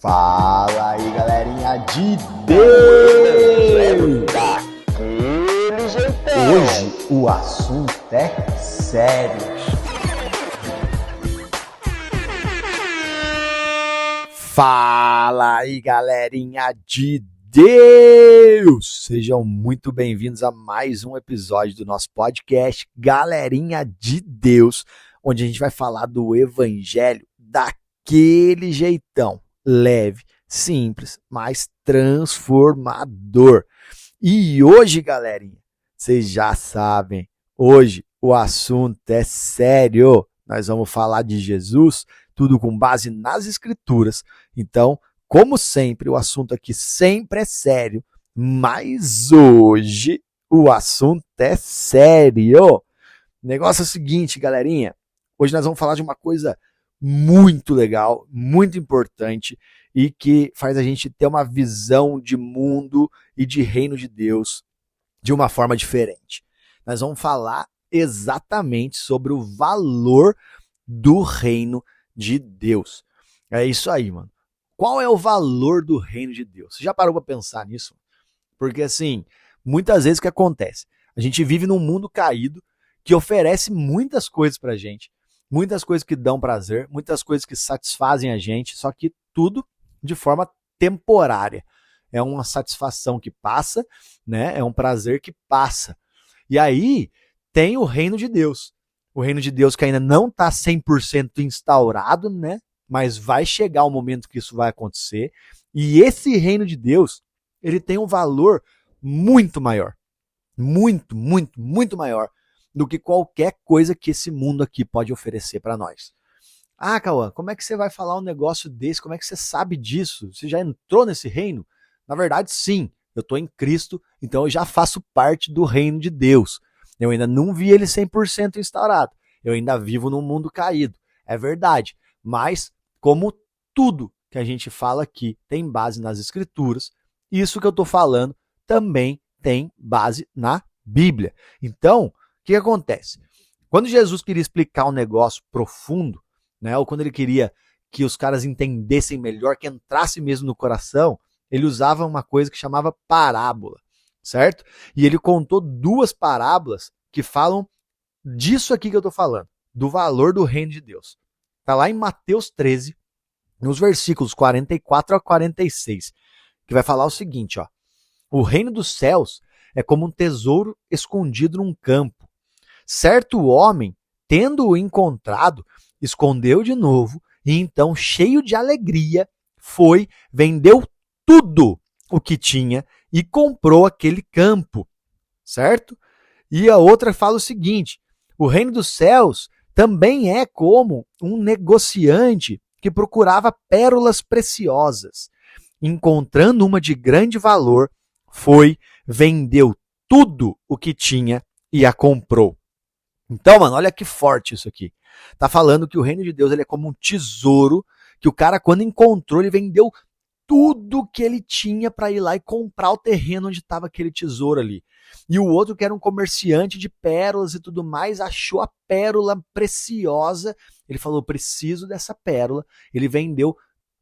Fala aí, galerinha de Deus! Hoje o assunto é sério. Fala aí, galerinha de Deus! Sejam muito bem-vindos a mais um episódio do nosso podcast Galerinha de Deus, onde a gente vai falar do evangelho daquele jeitão. Leve, simples, mas transformador. E hoje, galerinha, vocês já sabem, hoje o assunto é sério. Nós vamos falar de Jesus, tudo com base nas Escrituras. Então, como sempre, o assunto aqui sempre é sério, mas hoje o assunto é sério. O negócio é o seguinte, galerinha, hoje nós vamos falar de uma coisa muito legal, muito importante e que faz a gente ter uma visão de mundo e de reino de Deus de uma forma diferente. Nós vamos falar exatamente sobre o valor do reino de Deus. É isso aí, mano. Qual é o valor do reino de Deus? Você já parou para pensar nisso? Porque assim, muitas vezes o que acontece? A gente vive num mundo caído que oferece muitas coisas pra gente. Muitas coisas que dão prazer, muitas coisas que satisfazem a gente, só que tudo de forma temporária. É uma satisfação que passa, né? É um prazer que passa. E aí tem o reino de Deus. O reino de Deus que ainda não está 100% instaurado, né? Mas vai chegar o momento que isso vai acontecer. E esse reino de Deus, ele tem um valor muito maior. Muito, muito, muito maior do que qualquer coisa que esse mundo aqui pode oferecer para nós. Ah, Cauã, como é que você vai falar um negócio desse? Como é que você sabe disso? Você já entrou nesse reino? Na verdade, sim. Eu estou em Cristo, então eu já faço parte do reino de Deus. Eu ainda não vi ele 100% instaurado. Eu ainda vivo num mundo caído. É verdade. Mas, como tudo que a gente fala aqui tem base nas Escrituras, isso que eu estou falando também tem base na Bíblia. Então, o que acontece? Quando Jesus queria explicar um negócio profundo, né, ou quando ele queria que os caras entendessem melhor, que entrasse mesmo no coração, ele usava uma coisa que chamava parábola, certo? E ele contou duas parábolas que falam disso aqui que eu estou falando, do valor do reino de Deus. Está lá em Mateus 13, nos versículos 44 a 46, que vai falar o seguinte, ó: o reino dos céus é como um tesouro escondido num campo. Certo homem, tendo-o encontrado, escondeu de novo e então, cheio de alegria, foi, vendeu tudo o que tinha e comprou aquele campo, certo? E a outra fala o seguinte: o reino dos céus também é como um negociante que procurava pérolas preciosas. Encontrando uma de grande valor, foi, vendeu tudo o que tinha e a comprou. Então, mano, olha que forte isso aqui. Tá falando que o reino de Deus ele é como um tesouro que o cara, quando encontrou, ele vendeu tudo que ele tinha para ir lá e comprar o terreno onde estava aquele tesouro ali. E o outro, que era um comerciante de pérolas e tudo mais, achou a pérola preciosa. Ele falou: preciso dessa pérola. Ele vendeu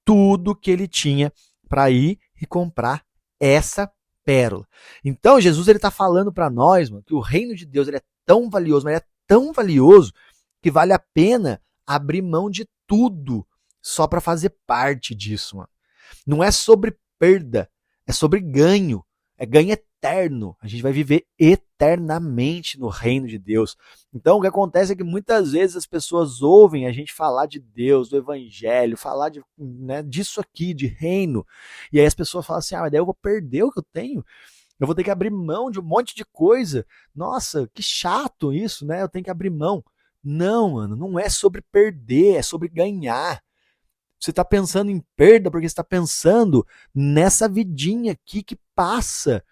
tudo que ele tinha para ir e comprar essa pérola. Então, Jesus ele tá falando para nós, mano, que o reino de Deus ele é tão valioso, mas ele é tão valioso que vale a pena abrir mão de tudo só para fazer parte disso, mano. Não é sobre perda, é sobre ganho. É ganho eterno. A gente vai viver eternamente no reino de Deus. Então, o que acontece é que muitas vezes as pessoas ouvem a gente falar de Deus, do evangelho, falar de, né, disso aqui, de reino. E aí as pessoas falam assim: ah, mas daí eu vou perder o que eu tenho. Eu vou ter que abrir mão de um monte de coisa. Nossa, que chato isso, né? Eu tenho que abrir mão. Não, mano, não é sobre perder, é sobre ganhar. Você está pensando em perda porque você está pensando nessa vidinha aqui que passa.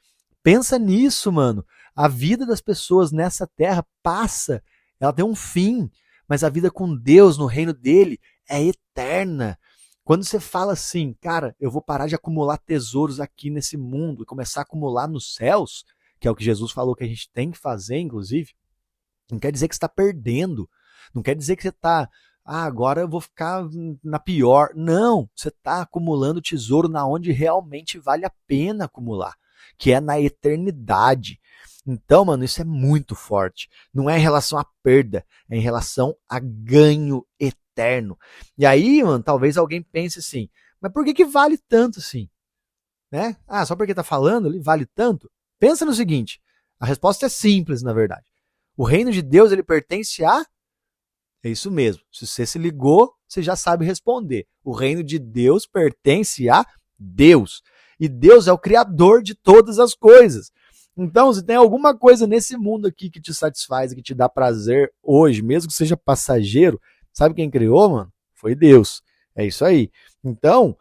Pensa nisso, mano. A vida das pessoas nessa terra passa. Ela tem um fim. Mas a vida com Deus, no reino dele, é eterna. Quando você fala assim, cara, eu vou parar de acumular tesouros aqui nesse mundo e começar a acumular nos céus, que é o que Jesus falou que a gente tem que fazer, inclusive, não quer dizer que você está perdendo. Não quer dizer que você está agora eu vou ficar na pior. Não, você está acumulando tesouro na onde realmente vale a pena acumular, que é na eternidade. Então, mano, isso é muito forte. Não é em relação à perda, é em relação a ganho eterno. E aí, mano, talvez alguém pense assim, mas por que vale tanto assim? Né? Só porque tá falando, ele vale tanto? Pensa no seguinte, a resposta é simples, na verdade. O reino de Deus, ele pertence a... É isso mesmo. Se você se ligou, você já sabe responder. O reino de Deus pertence a Deus. E Deus é o criador de todas as coisas. Então, se tem alguma coisa nesse mundo aqui que te satisfaz, que te dá prazer hoje, mesmo que seja passageiro, sabe quem criou, mano? Foi Deus. É isso aí. Então,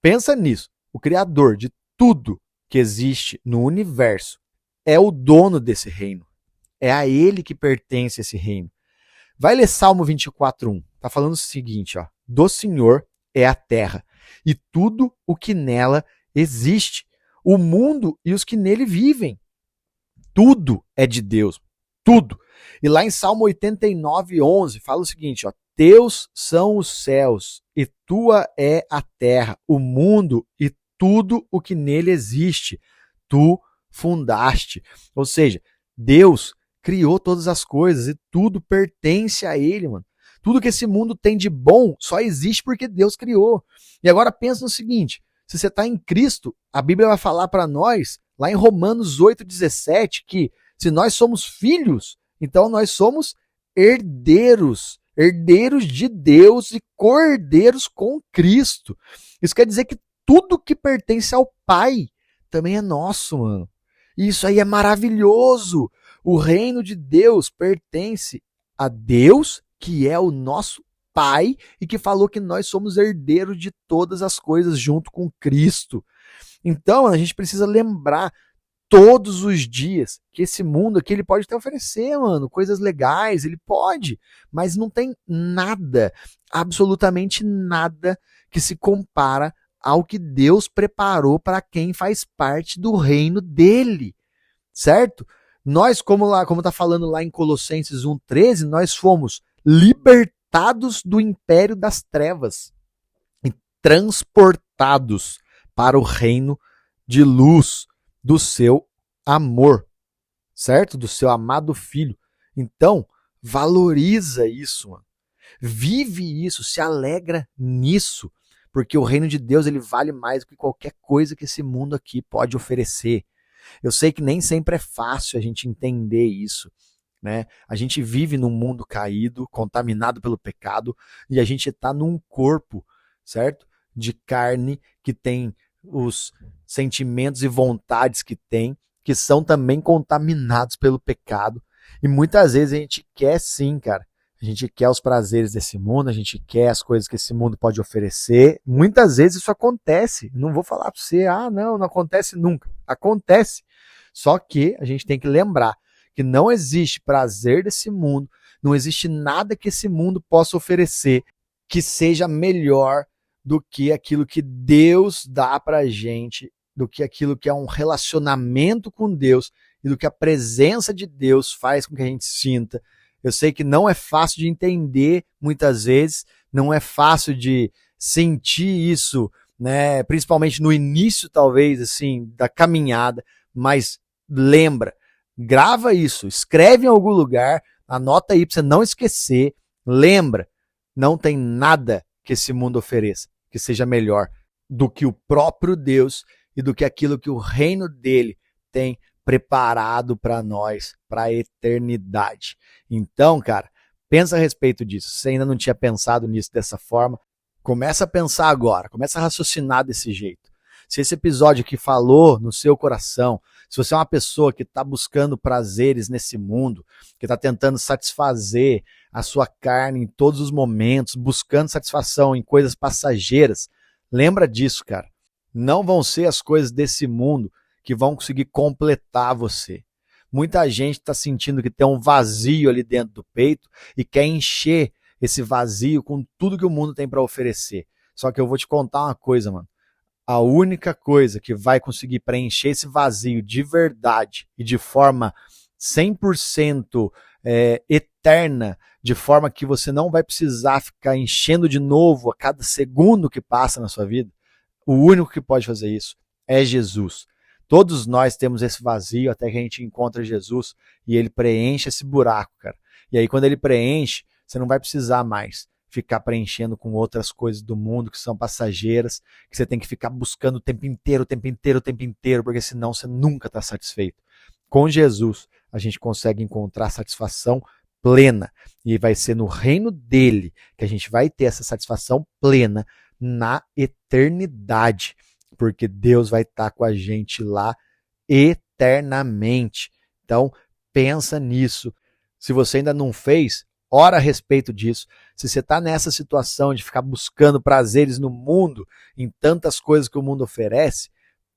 pensa nisso. O criador de tudo que existe no universo é o dono desse reino. É a ele que pertence esse reino. Vai ler Salmo 24:1. Tá falando o seguinte, ó: do Senhor é a terra e tudo o que nela existe, o mundo e os que nele vivem. Tudo é de Deus, tudo. E lá em Salmo 89:11 fala o seguinte, ó: teus são os céus e tua é a terra, o mundo e tudo o que nele existe. Tu fundaste. Ou seja, Deus criou todas as coisas e tudo pertence a ele, mano. Tudo que esse mundo tem de bom só existe porque Deus criou. E agora pensa no seguinte, se você está em Cristo, a Bíblia vai falar para nós, lá em Romanos 8:17, que se nós somos filhos, então nós somos herdeiros, herdeiros de Deus e co-herdeiros com Cristo. Isso quer dizer que tudo que pertence ao Pai também é nosso, mano. E isso aí é maravilhoso. O reino de Deus pertence a Deus, que é o nosso Pai e que falou que nós somos herdeiros de todas as coisas junto com Cristo. Então, a gente precisa lembrar todos os dias que esse mundo aqui ele pode te oferecer, mano, coisas legais, ele pode, mas não tem nada, absolutamente nada que se compara ao que Deus preparou para quem faz parte do reino dele, certo? Nós, como está falando lá em Colossenses 1:13, nós fomos libertados do império das trevas e transportados para o reino de luz do seu amor, certo? Do seu amado filho. Então, valoriza isso, mano. Vive isso, se alegra nisso, porque o reino de Deus ele vale mais do que qualquer coisa que esse mundo aqui pode oferecer. Eu sei que nem sempre é fácil a gente entender isso, né? A gente vive num mundo caído, contaminado pelo pecado, e a gente está num corpo, certo? De carne que tem os sentimentos e vontades que tem, que são também contaminados pelo pecado. E muitas vezes a gente quer sim, cara. A gente quer os prazeres desse mundo, a gente quer as coisas que esse mundo pode oferecer. Muitas vezes isso acontece. Não vou falar para você, não acontece nunca. Acontece. Só que a gente tem que lembrar que não existe prazer desse mundo, não existe nada que esse mundo possa oferecer que seja melhor do que aquilo que Deus dá pra gente, do que aquilo que é um relacionamento com Deus e do que a presença de Deus faz com que a gente sinta. Eu sei que não é fácil de entender muitas vezes, não é fácil de sentir isso, né? Principalmente no início, talvez, assim, da caminhada, mas lembra, grava isso, escreve em algum lugar, anota aí para você não esquecer, lembra, não tem nada que esse mundo ofereça que seja melhor do que o próprio Deus e do que aquilo que o reino dele tem preparado para nós, para a eternidade. Então, cara, pensa a respeito disso. Se você ainda não tinha pensado nisso dessa forma, começa a pensar agora, começa a raciocinar desse jeito. Se esse episódio aqui falou no seu coração, se você é uma pessoa que está buscando prazeres nesse mundo, que está tentando satisfazer a sua carne em todos os momentos, buscando satisfação em coisas passageiras, lembra disso, cara. Não vão ser as coisas desse mundo que vão conseguir completar você. Muita gente está sentindo que tem um vazio ali dentro do peito e quer encher esse vazio com tudo que o mundo tem para oferecer. Só que eu vou te contar uma coisa, mano. A única coisa que vai conseguir preencher esse vazio de verdade e de forma 100% eterna, de forma que você não vai precisar ficar enchendo de novo a cada segundo que passa na sua vida. O único que pode fazer isso é Jesus. Todos nós temos esse vazio até que a gente encontra Jesus e ele preenche esse buraco, cara. E aí quando ele preenche, você não vai precisar mais ficar preenchendo com outras coisas do mundo que são passageiras, que você tem que ficar buscando o tempo inteiro, porque senão você nunca está satisfeito. Com Jesus, a gente consegue encontrar satisfação plena. E vai ser no reino dele que a gente vai ter essa satisfação plena na eternidade. Porque Deus vai estar com a gente lá eternamente. Então, pensa nisso. Se você ainda não fez, ora a respeito disso. Se você está nessa situação de ficar buscando prazeres no mundo, em tantas coisas que o mundo oferece,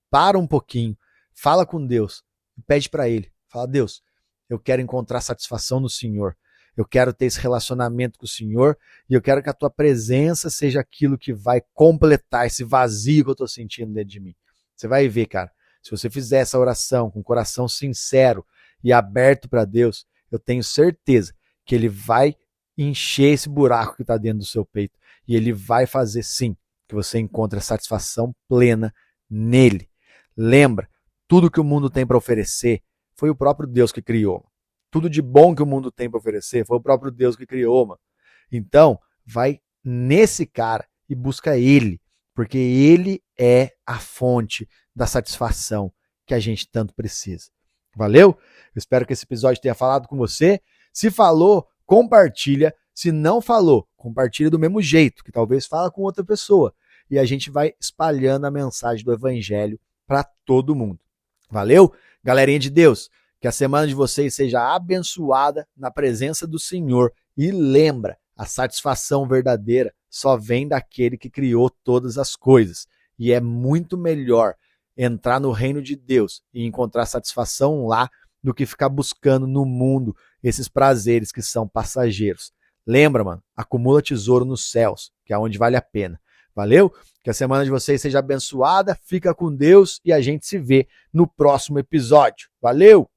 para um pouquinho, fala com Deus, pede para Ele. Fala, Deus, eu quero encontrar satisfação no Senhor. Eu quero ter esse relacionamento com o Senhor e eu quero que a tua presença seja aquilo que vai completar esse vazio que eu estou sentindo dentro de mim. Você vai ver, cara, se você fizer essa oração com o coração sincero e aberto para Deus, eu tenho certeza que Ele vai encher esse buraco que está dentro do seu peito e Ele vai fazer sim que você encontre a satisfação plena nele. Lembra, tudo que o mundo tem para oferecer foi o próprio Deus que criou. Tudo de bom que o mundo tem para oferecer foi o próprio Deus que criou, mano. Então, vai nesse cara e busca ele, porque ele é a fonte da satisfação que a gente tanto precisa. Valeu? Eu espero que esse episódio tenha falado com você. Se falou, compartilha. Se não falou, compartilha do mesmo jeito, que talvez fala com outra pessoa. E a gente vai espalhando a mensagem do Evangelho para todo mundo. Valeu? Galerinha de Deus, que a semana de vocês seja abençoada na presença do Senhor. E lembra, a satisfação verdadeira só vem daquele que criou todas as coisas. E é muito melhor entrar no reino de Deus e encontrar satisfação lá do que ficar buscando no mundo esses prazeres que são passageiros. Lembra, mano, acumula tesouro nos céus, que é onde vale a pena. Valeu? Que a semana de vocês seja abençoada, fica com Deus e a gente se vê no próximo episódio. Valeu!